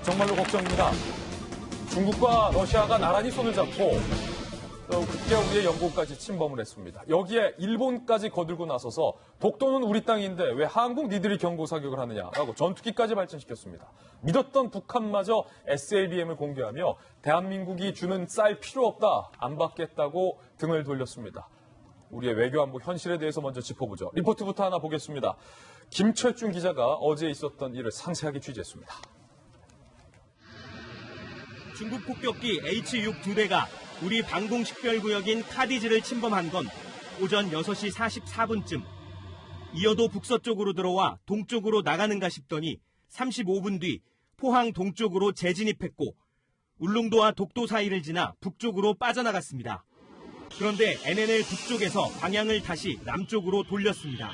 정말로 걱정입니다. 중국과 러시아가 나란히 손을 잡고 급기야 우리의 영공까지 침범을 했습니다. 여기에 일본까지 거들고 나서서 독도는 우리 땅인데 왜 한국 니들이 경고 사격을 하느냐라고 전투기까지 발전시켰습니다. 믿었던 북한마저 SLBM을 공개하며 대한민국이 주는 쌀 필요 없다, 안 받겠다고 등을 돌렸습니다. 우리의 외교안보 현실에 대해서 먼저 짚어보죠. 리포트부터 하나 보겠습니다. 김철중 기자가 어제 있었던 일을 상세하게 취재했습니다. 중국 폭격기 H-6 두 대가 우리 방공식별구역인 카디즈를 침범한 건 오전 6시 44분쯤. 이어도 북서쪽으로 들어와 동쪽으로 나가는가 싶더니 35분 뒤 포항 동쪽으로 재진입했고 울릉도와 독도 사이를 지나 북쪽으로 빠져나갔습니다. 그런데 NNL 북쪽에서 방향을 다시 남쪽으로 돌렸습니다.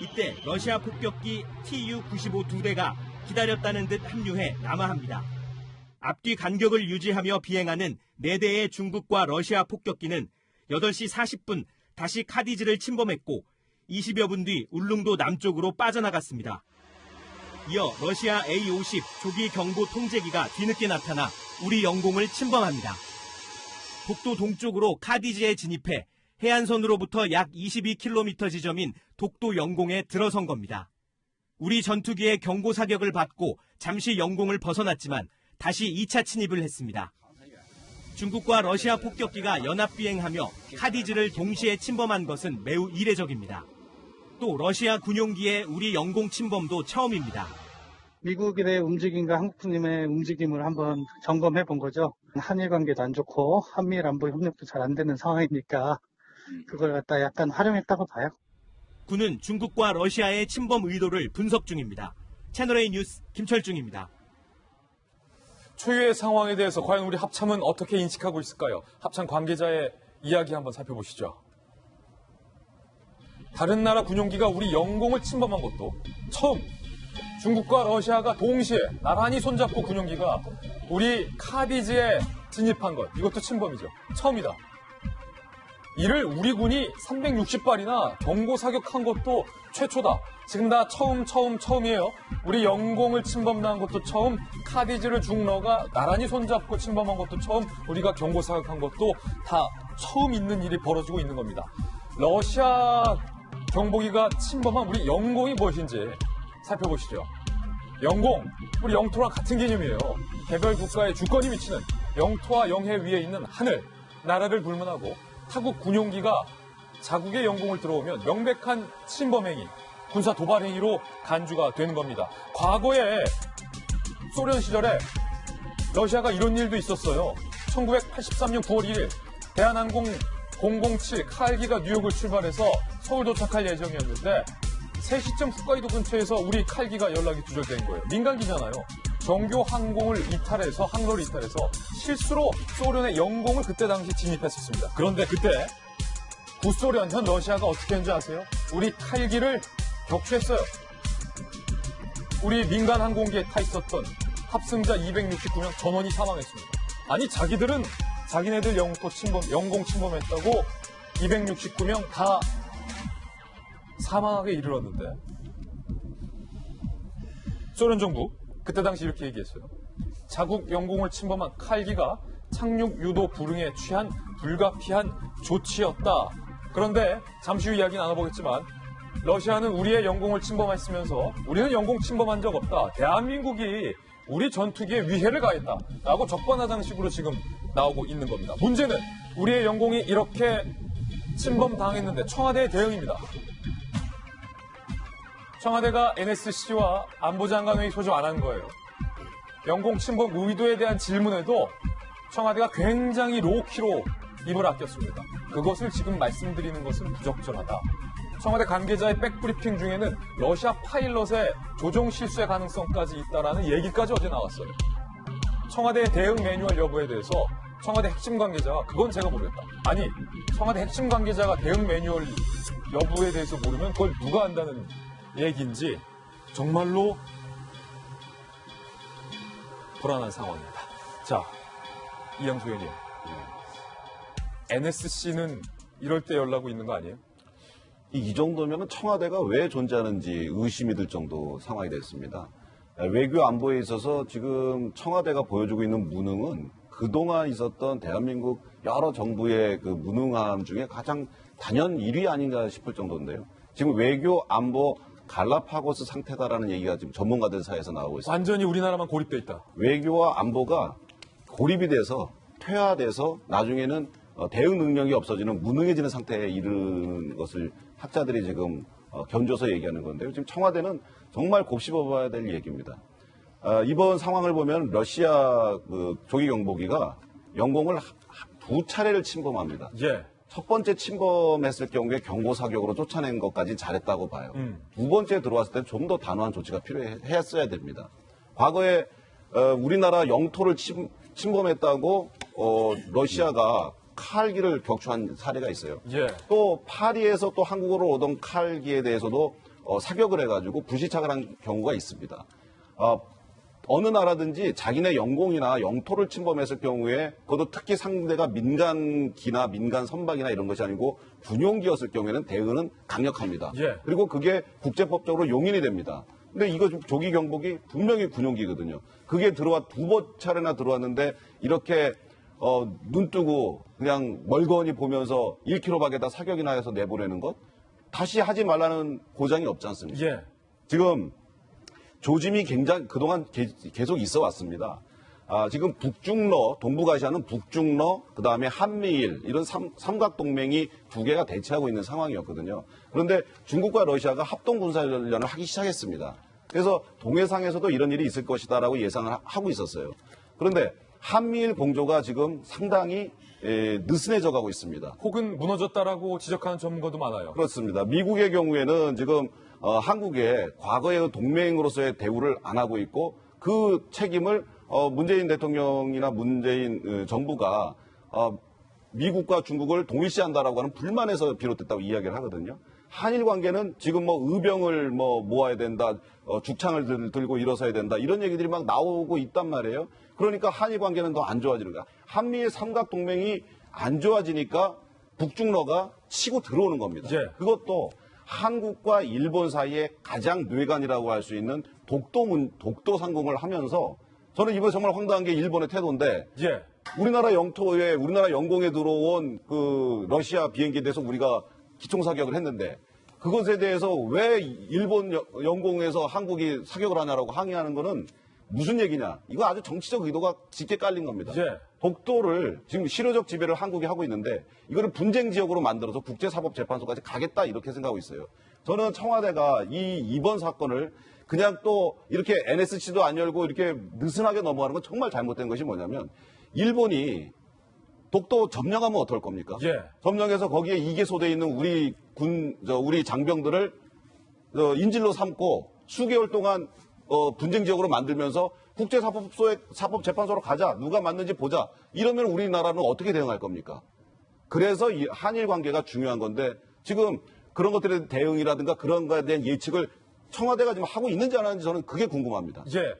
이때 러시아 폭격기 Tu-95 두 대가 기다렸다는 듯 합류해 남하합니다. 앞뒤 간격을 유지하며 비행하는 4대의 중국과 러시아 폭격기는 8시 40분 다시 카디즈를 침범했고 20여 분 뒤 울릉도 남쪽으로 빠져나갔습니다. 이어 러시아 A-50 조기 경보 통제기가 뒤늦게 나타나 우리 영공을 침범합니다. 독도 동쪽으로 카디즈에 진입해 해안선으로부터 약 22km 지점인 독도 영공에 들어선 겁니다. 우리 전투기의 경고 사격을 받고 잠시 영공을 벗어났지만 다시 2차 침입을 했습니다. 중국과 러시아 폭격기가 연합비행하며 카디즈를 동시에 침범한 것은 매우 이례적입니다. 또 러시아 군용기의 우리 영공 침범도 처음입니다. 미국의 움직임과 한국군의 움직임을 한번 점검해 본 거죠. 한일 관계도 안 좋고 한미일 안보 협력도 잘 안 되는 상황이니까 그걸 갖다 약간 활용했다고 봐요. 군은 중국과 러시아의 침범 의도를 분석 중입니다. 채널A 뉴스 김철중입니다. 초유의 상황에 대해서 과연 우리 합참은 어떻게 인식하고 있을까요? 합참 관계자의 이야기 한번 살펴보시죠. 다른 나라 군용기가 우리 영공을 침범한 것도 처음, 중국과 러시아가 동시에 나란히 손잡고 군용기가 우리 카디즈에 진입한 것, 이것도 침범이죠. 처음이다. 이를 우리 군이 360발이나 경고 사격한 것도 최초다. 지금 다 처음이에요. 우리 영공을 침범한 것도 처음, 카디즈를 중러가 나란히 손잡고 침범한 것도 처음, 우리가 경고 사격한 것도 다 처음 있는 일이 벌어지고 있는 겁니다. 러시아 경보기가 침범한 우리 영공이 무엇인지 살펴보시죠. 영공, 우리 영토랑 같은 개념이에요. 개별 국가의 주권이 미치는 영토와 영해 위에 있는 하늘, 나라를 불문하고 타국 군용기가 자국의 영공을 들어오면 명백한 침범행위, 군사 도발 행위로 간주가 되는 겁니다. 과거에 소련 시절에 러시아가 이런 일도 있었어요. 1983년 9월 1일 대한항공 007 칼기가 뉴욕을 출발해서 서울 도착할 예정이었는데 3시쯤 홋카이도 근처에서 우리 칼기가 연락이 두절된 거예요. 민간기잖아요. 정교 항공을 이탈해서 항로를 이탈해서 실수로 소련의 영공을 그때 당시 진입했었습니다. 그런데 그때 구소련 현 러시아가 어떻게 했는지 아세요? 우리 칼기를 격추했어요. 우리 민간 항공기에 타 있었던 탑승자 269명 전원이 사망했습니다. 아니 자기들은 자기네들 영공 침범했다고 269명 다 사망하게 이르렀는데 소련 정부 그때 당시 이렇게 얘기했어요. 자국 영공을 침범한 칼기가 착륙 유도 불응에 취한 불가피한 조치였다. 그런데 잠시 후 이야기 나눠보겠지만 러시아는 우리의 영공을 침범했으면서 우리는 영공 침범한 적 없다. 대한민국이 우리 전투기에 위해를 가했다라고 적반하장식으로 지금 나오고 있는 겁니다. 문제는 우리의 영공이 이렇게 침범당했는데 청와대의 대응입니다. 청와대가 NSC와 안보장관회의 소집 안 한 거예요. 영공 침범 의도에 대한 질문에도 청와대가 굉장히 로키로 입을 아꼈습니다. 그것을 지금 말씀드리는 것은 부적절하다. 청와대 관계자의 백브리핑 중에는 러시아 파일럿의 조종 실수의 가능성까지 있다라는 얘기까지 어제 나왔어요. 청와대의 대응 매뉴얼 여부에 대해서 청와대 핵심 관계자가 그건 제가 모르겠다. 아니, 청와대 핵심 관계자가 대응 매뉴얼 여부에 대해서 모르면 그걸 누가 한다는 얘기인지 정말로 불안한 상황입니다. 자, 이양수 의원님. NSC는 이럴 때 연락하고 있는 거 아니에요? 이 정도면 청와대가 왜 존재하는지 의심이 들 정도 상황이 됐습니다. 외교 안보에 있어서 지금 청와대가 보여주고 있는 무능은 그동안 있었던 대한민국 여러 정부의 그 무능함 중에 가장 단연 1위 아닌가 싶을 정도인데요. 지금 외교 안보 갈라파고스 상태다라는 얘기가 지금 전문가들 사이에서 나오고 있습니다. 완전히 우리나라만 고립돼 있다. 외교와 안보가 고립이 돼서 퇴화돼서 나중에는 대응 능력이 없어지는 무능해지는 상태에 이르는 것을 학자들이 지금 견줘서 얘기하는 건데요. 지금 청와대는 정말 곱씹어봐야 될 얘기입니다. 이번 상황을 보면 러시아 조기 경보기가 영공을 두 차례를 침범합니다. 예. 첫 번째 침범했을 경우에 경고 사격으로 쫓아낸 것까지 잘했다고 봐요. 두 번째 들어왔을 때는 좀 더 단호한 조치가 필요했어야 됩니다. 과거에 우리나라 영토를 침범했다고 러시아가 칼기를 격추한 사례가 있어요. 예. 또 파리에서 또 한국으로 오던 칼기에 대해서도 사격을 해가지고 불시착을 한 경우가 있습니다. 어느 나라든지 자기네 영공이나 영토를 침범했을 경우에 그것도 특히 상대가 민간기나 민간 선박이나 이런 것이 아니고 군용기였을 경우에는 대응은 강력합니다. 예. 그리고 그게 국제법적으로 용인이 됩니다. 근데 이거 조기 경보기 분명히 군용기거든요. 그게 두 차례나 들어왔는데 이렇게 눈 뜨고 그냥 멀거니 보면서 1km밖에다 사격이나 해서 내보내는 것 다시 하지 말라는 고장이 없지 않습니까? 예. 지금 조짐이 굉장히 그동안 계속 있어 왔습니다. 지금 북중러, 동북아시아는 북중러, 그 다음에 한미일, 이런 삼각동맹이 두 개가 대치하고 있는 상황이었거든요. 그런데 중국과 러시아가 합동군사훈련을 하기 시작했습니다. 그래서 동해상에서도 이런 일이 있을 것이다라고 예상을 하고 있었어요. 그런데 한미일 공조가 지금 상당히 느슨해져 가고 있습니다. 혹은 무너졌다라고 지적하는 전문가도 많아요. 그렇습니다. 미국의 경우에는 지금 한국의 과거의 동맹으로서의 대우를 안 하고 있고 그 책임을 문재인 대통령이나 문재인 정부가 미국과 중국을 동일시한다라고 하는 불만에서 비롯됐다고 이야기를 하거든요. 한일 관계는 지금 의병을 모아야 된다, 죽창을 들고 일어서야 된다 이런 얘기들이 막 나오고 있단 말이에요. 그러니까 한일 관계는 더 안 좋아지는 거야. 한미일 삼각 동맹이 안 좋아지니까 북중러가 치고 들어오는 겁니다. 예. 그것도 한국과 일본 사이에 가장 뇌관이라고 할 수 있는 독도 상공을 하면서 저는 이번에 정말 황당한 게 일본의 태도인데 예. 우리나라 영토에 우리나라 영공에 들어온 그 러시아 비행기에 대해서 우리가 기총사격을 했는데 그것에 대해서 왜 일본 영공에서 한국이 사격을 하냐라고 항의하는 거는 무슨 얘기냐. 이거 아주 정치적 의도가 짙게 깔린 겁니다. 예. 독도를 지금 실효적 지배를 한국이 하고 있는데 이거를 분쟁 지역으로 만들어서 국제사법재판소까지 가겠다 이렇게 생각하고 있어요. 저는 청와대가 이번 사건을 그냥 또 이렇게 NSC도 안 열고 이렇게 느슨하게 넘어가는 건 정말 잘못된 것이 뭐냐면 일본이 독도 점령하면 어떨 겁니까? 예. 점령해서 거기에 이계소돼 있는 우리 장병들을 인질로 삼고 수개월 동안 분쟁 지역으로 만들면서 국제사법재판소로 가자. 누가 맞는지 보자. 이러면 우리나라는 어떻게 대응할 겁니까? 그래서 이 한일 관계가 중요한 건데 지금 그런 것들에 대한 대응이라든가 그런 거에 대한 예측을 청와대가 지금 하고 있는지 안 하는지 저는 그게 궁금합니다. 예.